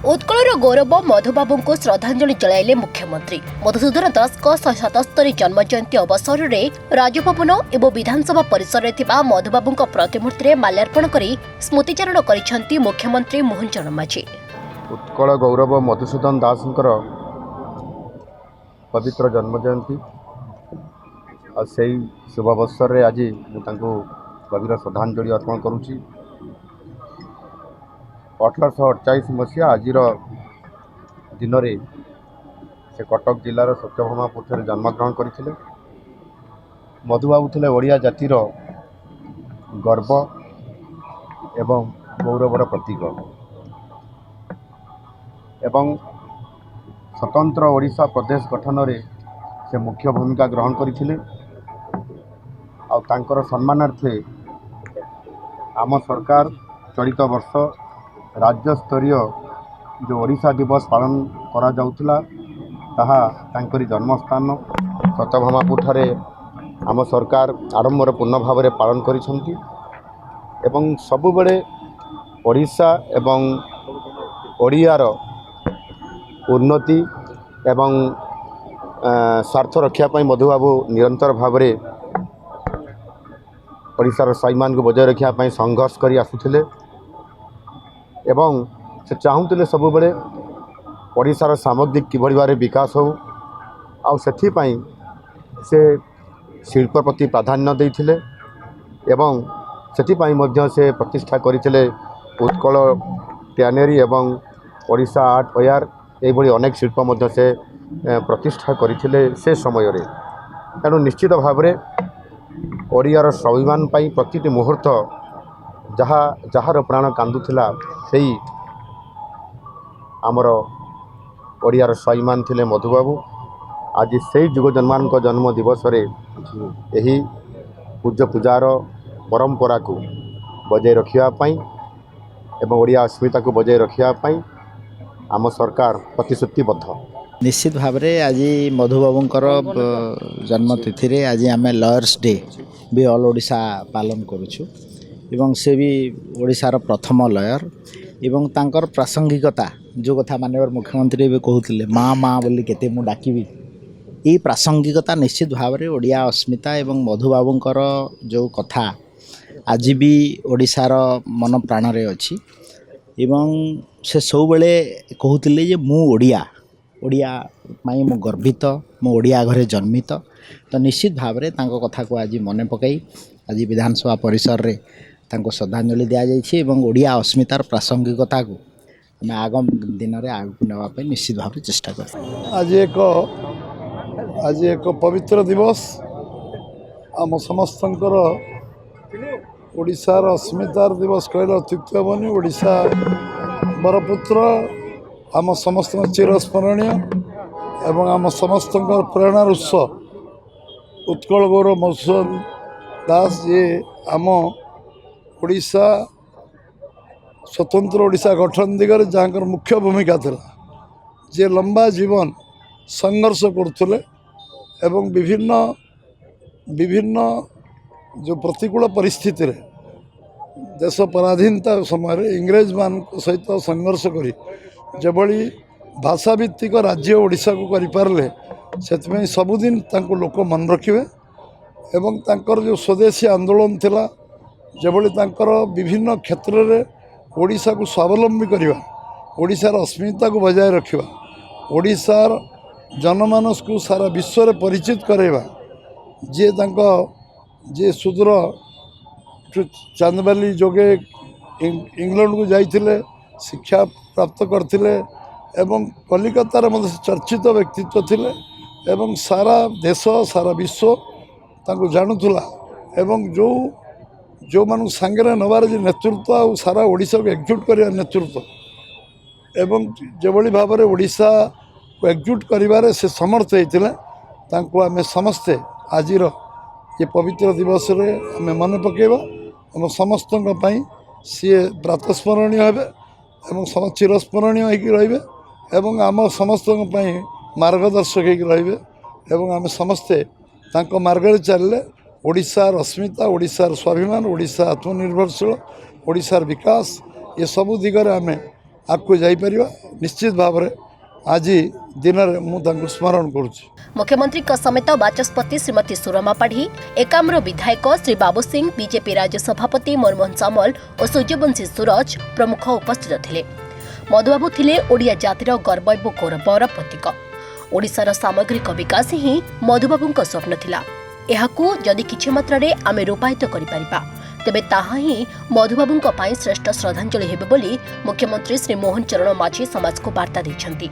उत्कलर गौरव मधुबाबू को श्रद्धांजलि जलाइले मुख्यमंत्री। मधुसूदन दास 177 जन्मजयंती अवसर में राजभवन एवं विधानसभा परिसर में मधुबाबू प्रतिमूर्ति में माल्यार्पण कर स्मृतिचारण कर मुख्यमंत्री मोहन चरण माझी। उत्कल गौरव मधुसूदन दास पवित्र जन्मजयंती और से शुभ अवसर में आज गभीर श्रद्धांजलि अर्पण करुच्ची। 1848 मसीहा आज दिन में से कटक जिलार सत्यभामापुर जन्मग्रहण करते। मधुबाबू थे ओडिया जातिर गर्व एवं गौरवर प्रतीक एवं स्वतंत्र ओडिशा प्रदेश गठन में से मुख्य भूमिका ग्रहण करते। आर सम्मानार्थे आम सरकार चलित वर्ष राज्य स्तरीय जो ओडिशा दिवस पालन करा जाउथिला ताहा तांकरी जन्मस्थान सत्यभामापुर ठारे आम सरकार आरंभर पूर्ण भाव में पालन करिसंती एवं सबुबले ओडिशा एवं ओडियार उन्नति एवं स्वार्थ रक्षा पाई मधुबाबू निरंतर भाव में ओडिशार स्वाभिमान को बजाय रखा पाई संघर्ष करी आसुथिले एवं से चाहूले सबुबले ओडिशार सामग्रिक किभली भाव विकास हो आउ सेथिपाई से शिल्प प्रति प्राधान्य देइथिले एवं सेथिपाई मध्य से प्रतिष्ठा करथिले उत्कल टैनरी एवं ओडिशा आर्ट फेयर एभली अनेक शिल्प मध्य से प्रतिष्ठा करथिले से समय रे। तेणु निश्चित भाव में ओडियार स्वाभिमान पाई प्रतिटी मुहूर्त जहाँ प्राण कांदुला से आमर ओडियार स्वाभिमान थिले मधुबाबू। आज से जुग जन्मान जन्म दिवस रे यही पूज्य पूजार परंपरा को बजाय रखापी एवं ओडिया अस्मिता को बजाय रखापी आम सरकार प्रतिश्रुतिबद्ध। निश्चित भाव में आज मधुबाबूंकर जन्मतिथि रे आज आम लयर्स डे भी ऑल ओडिशा पालन करुछु एवं से भी ओडिशार प्रथम लयर एवं तांकर प्रासंगिकता जो कथा माननीय मुख्यमंत्री भी कहते माँ माँ बोली केते मु डाकिबी ये प्रासंगिकता निश्चित भाव में ओडिया अस्मिता एवं मधुबाबूंकर जो कथा आज भी ओडिशार मन प्राण रे अछि एवं से सब बेले कहते जे मु ओडिया ओडिया माई मु गर्वित मु ओडिया घरे जन्मित। तो निश्चित भाव में तांको कथा को आज मन पकई आज विधानसभा परिसर रे तांको श्रद्धांजलि दिया जाइछि एवं ओडिया अस्मितार प्रासंगिकता को आम आगामी दिन में आगू नापी निश्चित भाव में चेष्टा कर। आज एक पवित्र दिवस आम समस्तंकर ओडिशार अस्मितार दिवस कहले अत्युक्त हेबनी। ओडिशा बरपुत्र आम समस्त चिरस्मरणीय एवं आम समस्त प्रेरणार उत्स उत्कल गौरव मधुसूदन दास जी आम ओडिशा स्वतंत्र ओडिशा गठन दिगरे जहाँकर मुख्य भूमिका थिला जे लंबा जीवन संघर्ष करथुले एवं विभिन्न विभिन्न जो प्रतिकूल परिस्थिति रे देश पराधीनता समय इंग्रेज मान सहित संघर्ष करी जेभली भाषाभित्तिक राज्य ओडिशा को करि पारले सेतमें सबुदिन तांको लोक मन रखिबे एवं तांकर जो स्वदेशी आंदोलन थिला जेभली तांकर विभिन्न क्षेत्र में ओडिशा को स्वावलंबी करवा ओडिशार अस्मिता को बजाय रखा ओडिशार जनमानस को सारा विश्व में परिचित करवा जे तांको जे सुदूर चांदबाली जोगे इंग्लैंड को जाइथिले शिक्षा प्राप्त करथिले एवं कलिकतार मध्य चर्चित व्यक्तित्व थिले एवं सारा देश सारा विश्व तांको जानुथुला एवं जो मानु सांगे नबार जो नेतृत्व आ सारा ओडिशा को एकजुट करने नेतृत्व एवं जोभली भाव में ओडिशा को एकजुट करिवारे से समर्थ होते तांको आमे समस्ते आजिर ये पवित्र दिवस रे आमे मन पकेबा आम समस्त सी प्रातस्मरणीय हेबे एवं चिरस्मरणीय होकर रहिबे एवं आम समस्त मार्गदर्शक होकर रहिबे एवं आमे समस्ते तांको मार्गरे चलले ओडिशार अस्मिता ओडिशार स्वाभिमान ओडिशा आत्मनिर्भरशील ओडिशार विकास ये सबु दिगरे आमे आगको जाइपारिबा निश्चित भाव में आज दिन में मुझे स्मरण करुच्ची। मुख्यमंत्री समेत बाचस्पति श्रीमती सुरमा पाढ़ी, एकाम्र विधायक श्री बाबू सिंह, बीजेपी राज्य सभापति मनमोहन सामल और सूर्यवंशी सूरज प्रमुख उपस्थित थिले। मधुबाबू थिले ओडिया जातिर गर्व और गौरवर प्रतीक। ओडिशार सामग्रिक विकास ही मधुबाबूंक स्वप्न थिला। एहाकू जदि किछि मात्रारे आमे रूपायित करि परिबा तेबे ताहा ही मधुबाबूंक पई श्रेष्ठ श्रद्धांजलि हेबे बोली मुख्यमंत्री श्री मोहन चरण माझी समाज को वार्ता दैछंती।